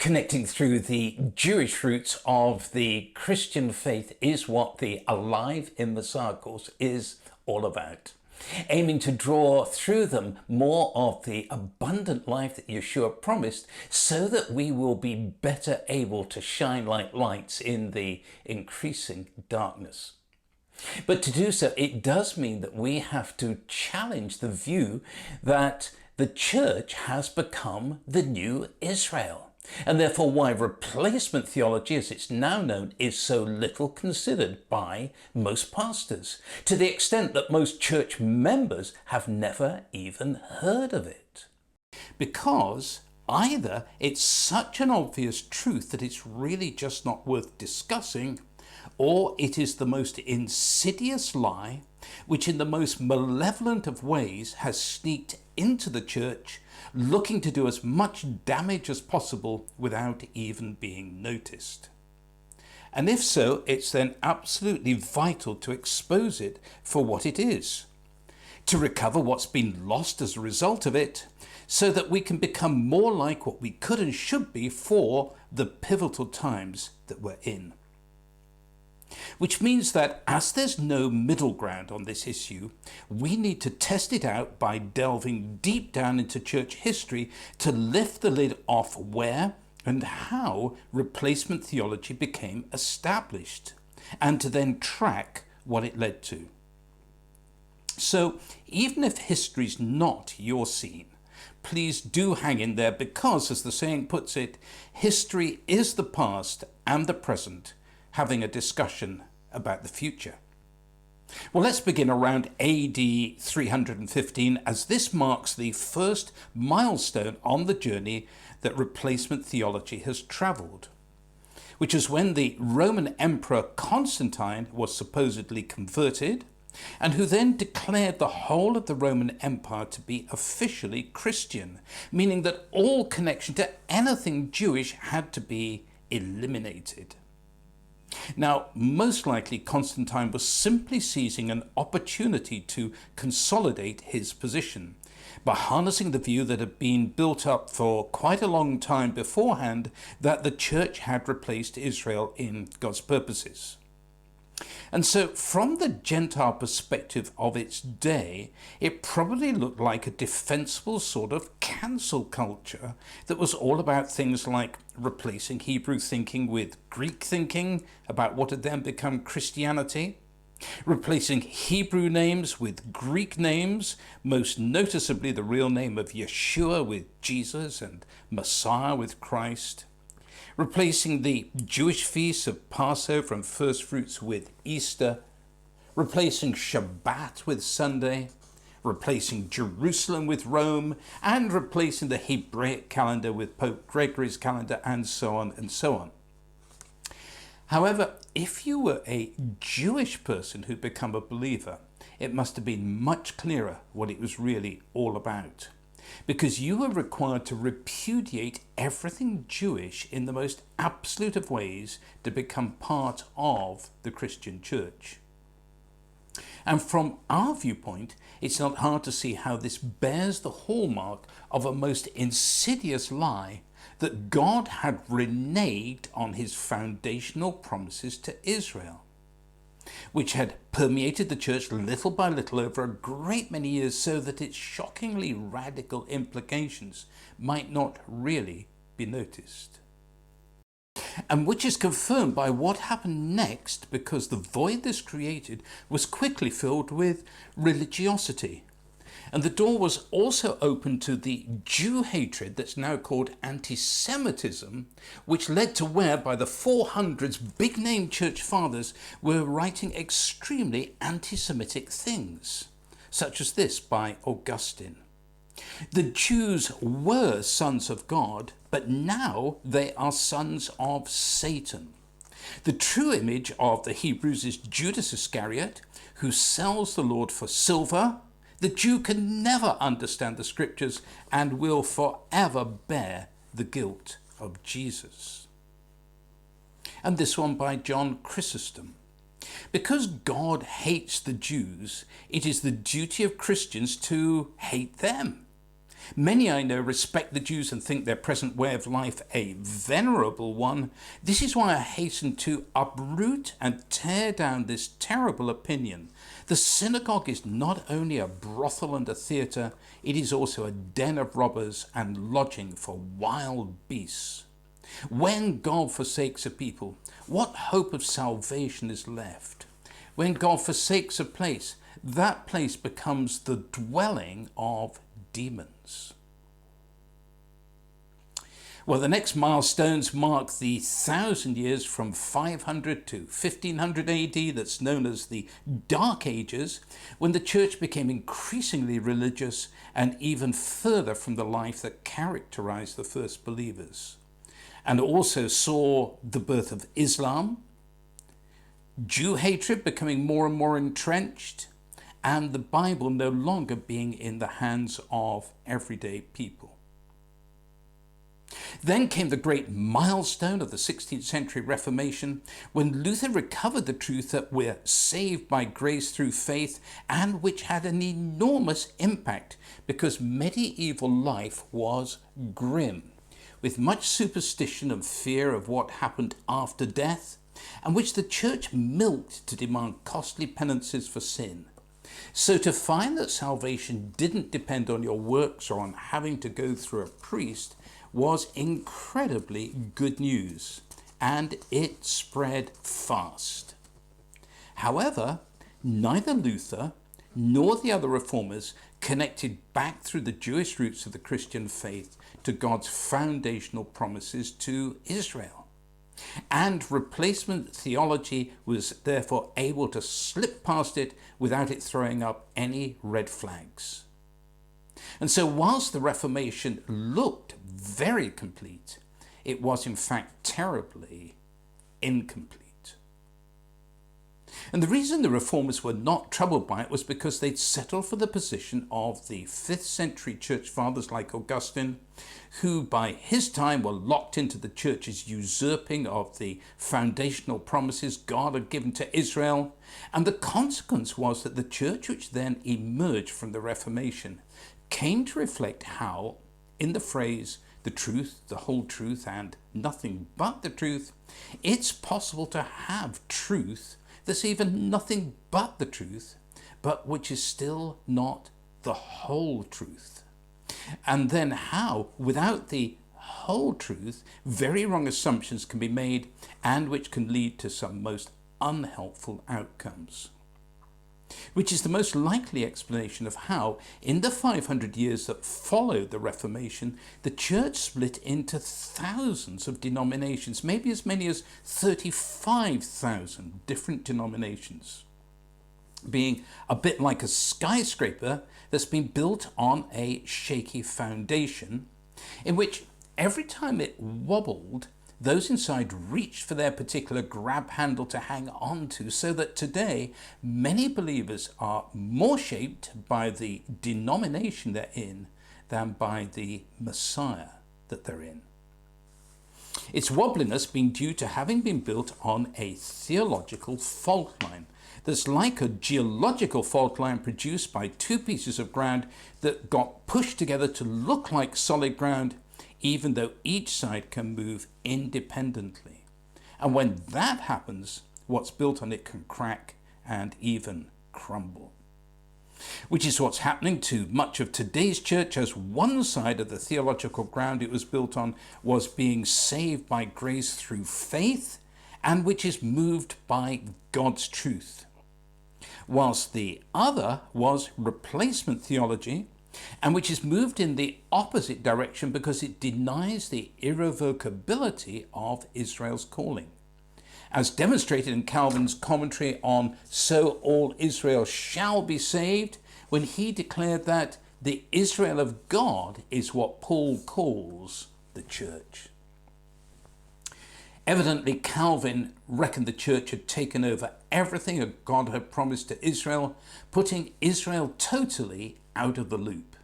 Connecting through the Jewish roots of the Christian faith is what the Alive in Messiah course is all about. Aiming to draw through them more of the abundant life that Yeshua promised, so that we will be better able to shine like lights in the increasing darkness. But to do so, it does mean that we have to challenge the view that the church has become the new Israel, and therefore why replacement theology, as it's now known, is so little considered by most pastors, to the extent that most church members have never even heard of it. Because either it's such an obvious truth that it's really just not worth discussing, or it is the most insidious lie which in the most malevolent of ways has sneaked into the church, looking to do as much damage as possible without even being noticed. And if so, it's then absolutely vital to expose it for what it is, to recover what's been lost as a result of it, so that we can become more like what we could and should be for the pivotal times that we're in. Which means that as there's no middle ground on this issue, we need to test it out by delving deep down into church history to lift the lid off where and how replacement theology became established, and to then track what it led to. So even if history's not your scene, please do hang in there, because, as the saying puts it, history is the past and the present, having a discussion about the future. Well, let's begin around AD 315, as this marks the first milestone on the journey that replacement theology has travelled, which is when the Roman Emperor Constantine was supposedly converted, and who then declared the whole of the Roman Empire to be officially Christian, meaning that all connection to anything Jewish had to be eliminated. Now, most likely Constantine was simply seizing an opportunity to consolidate his position by harnessing the view that had been built up for quite a long time beforehand, that the church had replaced Israel in God's purposes. And so from the Gentile perspective of its day, it probably looked like a defensible sort of cancel culture that was all about things like replacing Hebrew thinking with Greek thinking about what had then become Christianity, replacing Hebrew names with Greek names, most noticeably the real name of Yeshua with Jesus and Messiah with Christ, replacing the Jewish feasts of Passover and first fruits with Easter, replacing Shabbat with Sunday, replacing Jerusalem with Rome, and replacing the Hebraic calendar with Pope Gregory's calendar, and so on and so on. However, if you were a Jewish person who'd become a believer, it must have been much clearer what it was really all about, because you were required to repudiate everything Jewish in the most absolute of ways to become part of the Christian church. And from our viewpoint, it's not hard to see how this bears the hallmark of a most insidious lie that God had reneged on his foundational promises to Israel, which had permeated the church little by little over a great many years, so that its shockingly radical implications might not really be noticed. And which is confirmed by what happened next, because the void this created was quickly filled with religiosity. And the door was also open to the Jew hatred that's now called anti-Semitism, which led to where by the 400s big-name church fathers were writing extremely anti-Semitic things, such as this by Augustine. The Jews were sons of God, but now they are sons of Satan. The true image of the Hebrews is Judas Iscariot, who sells the Lord for silver. The Jew can never understand the scriptures and will forever bear the guilt of Jesus. And this one by John Chrysostom. Because God hates the Jews, it is the duty of Christians to hate them. Many I know respect the Jews and think their present way of life a venerable one. This is why I hasten to uproot and tear down this terrible opinion. The synagogue is not only a brothel and a theatre, it is also a den of robbers and lodging for wild beasts. When God forsakes a people, what hope of salvation is left? When God forsakes a place, that place becomes the dwelling of demons. Well, the next milestones mark the 1,000 years from 500 to 1500 AD that's known as the Dark Ages, when the church became increasingly religious and even further from the life that characterized the first believers, and also saw the birth of Islam, Jew hatred becoming more and more entrenched, and the Bible no longer being in the hands of everyday people. Then came the great milestone of the 16th century Reformation, when Luther recovered the truth that we're saved by grace through faith, and which had an enormous impact because medieval life was grim, with much superstition and fear of what happened after death, and which the church milked to demand costly penances for sin. So to find that salvation didn't depend on your works or on having to go through a priest was incredibly good news, and it spread fast. However, neither Luther nor the other reformers connected back through the Jewish roots of the Christian faith to God's foundational promises to Israel. And replacement theology was therefore able to slip past it without it throwing up any red flags. And so whilst the Reformation looked very complete, it was in fact terribly incomplete. And the reason the reformers were not troubled by it was because they'd settled for the position of the 5th century church fathers like Augustine, who by his time were locked into the church's usurping of the foundational promises God had given to Israel. And the consequence was that the church which then emerged from the Reformation came to reflect how, in the phrase, the truth, the whole truth, and nothing but the truth, it's possible to have truth that's even nothing but the truth, but which is still not the whole truth. And then how, without the whole truth, very wrong assumptions can be made, and which can lead to some most unhelpful outcomes. Which is the most likely explanation of how, in the 500 years that followed the Reformation, the church split into thousands of denominations, maybe as many as 35,000 different denominations, being a bit like a skyscraper that's been built on a shaky foundation, in which every time it wobbled, those inside reached for their particular grab handle to hang on to, so that today many believers are more shaped by the denomination they're in than by the Messiah that they're in. Its wobbliness being due to having been built on a theological fault line that's like a geological fault line produced by two pieces of ground that got pushed together to look like solid ground, even though each side can move independently. And when that happens, what's built on it can crack and even crumble. Which is what's happening to much of today's church, as one side of the theological ground it was built on was being saved by grace through faith, and which is moved by God's truth, whilst the other was replacement theology, and which is moved in the opposite direction because it denies the irrevocability of Israel's calling. As demonstrated in Calvin's commentary on So All Israel Shall Be Saved, when he declared that the Israel of God is what Paul calls the church. Evidently, Calvin reckoned the church had taken over everything that God had promised to Israel, putting Israel totally out of the loop.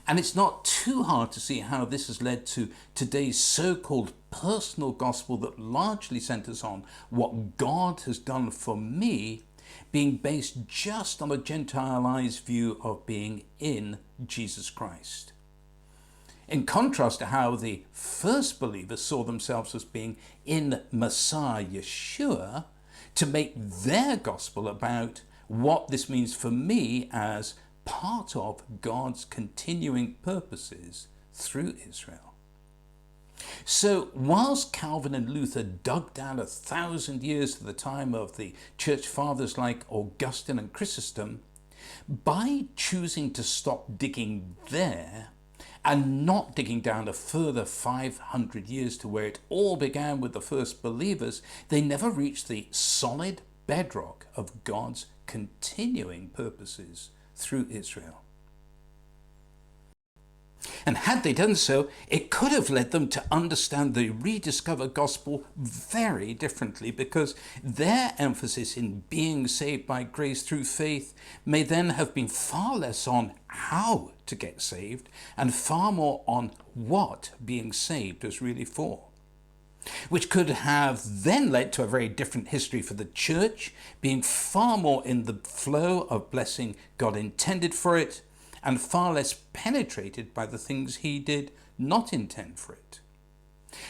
And it's not too hard to see how this has led to today's so-called personal gospel that largely centers on what God has done for me, being based just on a Gentileized view of being in Jesus Christ. In contrast to how the first believers saw themselves as being in Messiah Yeshua, to make their gospel about what this means for me as part of God's continuing purposes through Israel. So whilst Calvin and Luther dug down 1,000 years to the time of the church fathers like Augustine and Chrysostom, by choosing to stop digging there and not digging down a further 500 years to where it all began with the first believers, they never reached the solid bedrock of God's continuing purposes through Israel. And had they done so, it could have led them to understand the rediscovered gospel very differently, because their emphasis in being saved by grace through faith may then have been far less on how to get saved and far more on what being saved is really for. Which could have then led to a very different history for the church, being far more in the flow of blessing God intended for it, and far less penetrated by the things he did not intend for it.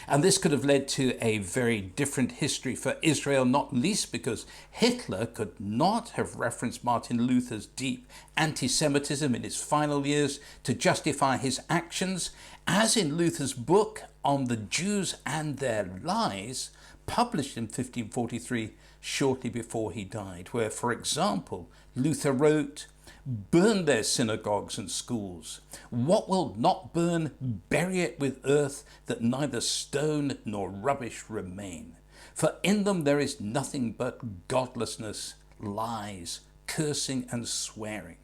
And this could have led to a very different history for Israel, not least because Hitler could not have referenced Martin Luther's deep anti-Semitism in his final years to justify his actions, as in Luther's book on the Jews and their lies, published in 1543, shortly before he died, where, for example, Luther wrote, "Burn their synagogues and schools. What will not burn, bury it with earth, that neither stone nor rubbish remain. For in them there is nothing but godlessness, lies, cursing and swearing.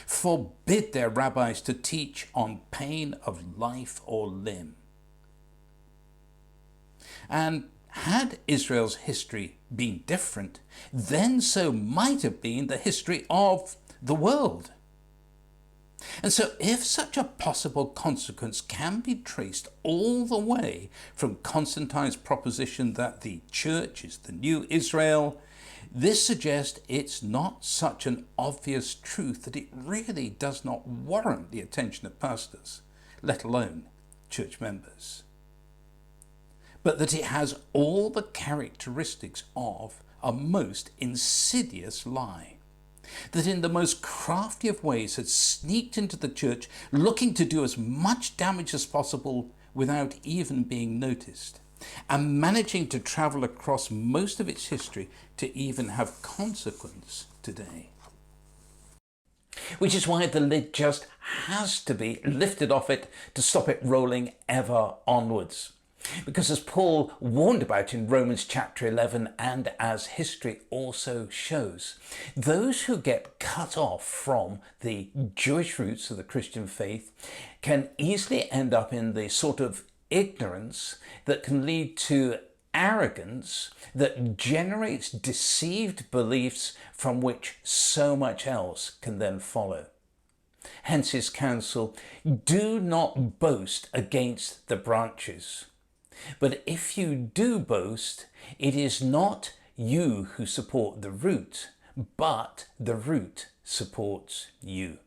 Forbid their rabbis to teach on pain of life or limb." And had Israel's history been different, then so might have been the history of the world. And so if such a possible consequence can be traced all the way from Constantine's proposition that the church is the new Israel, this suggests it's not such an obvious truth that it really does not warrant the attention of pastors, let alone church members, but that it has all the characteristics of a most insidious lie, that in the most crafty of ways had sneaked into the church, looking to do as much damage as possible without even being noticed, and managing to travel across most of its history to even have consequence today. Which is why the lid just has to be lifted off it to stop it rolling ever onwards. Because as Paul warned about in Romans chapter 11, and as history also shows, those who get cut off from the Jewish roots of the Christian faith can easily end up in the sort of ignorance that can lead to arrogance that generates deceived beliefs from which so much else can then follow. Hence his counsel, do not boast against the branches. But if you do boast, it is not you who support the root, but the root supports you.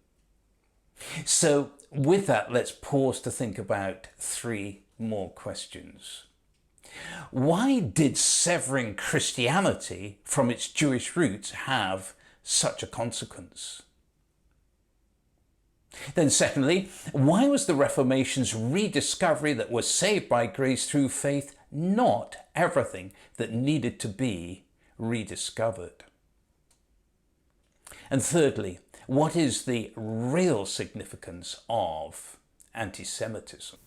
So with that, let's pause to think about three more questions. Why did severing Christianity from its Jewish roots have such a consequence? Then secondly, why was the Reformation's rediscovery that was saved by grace through faith not everything that needed to be rediscovered? And thirdly, what is the real significance of anti-Semitism?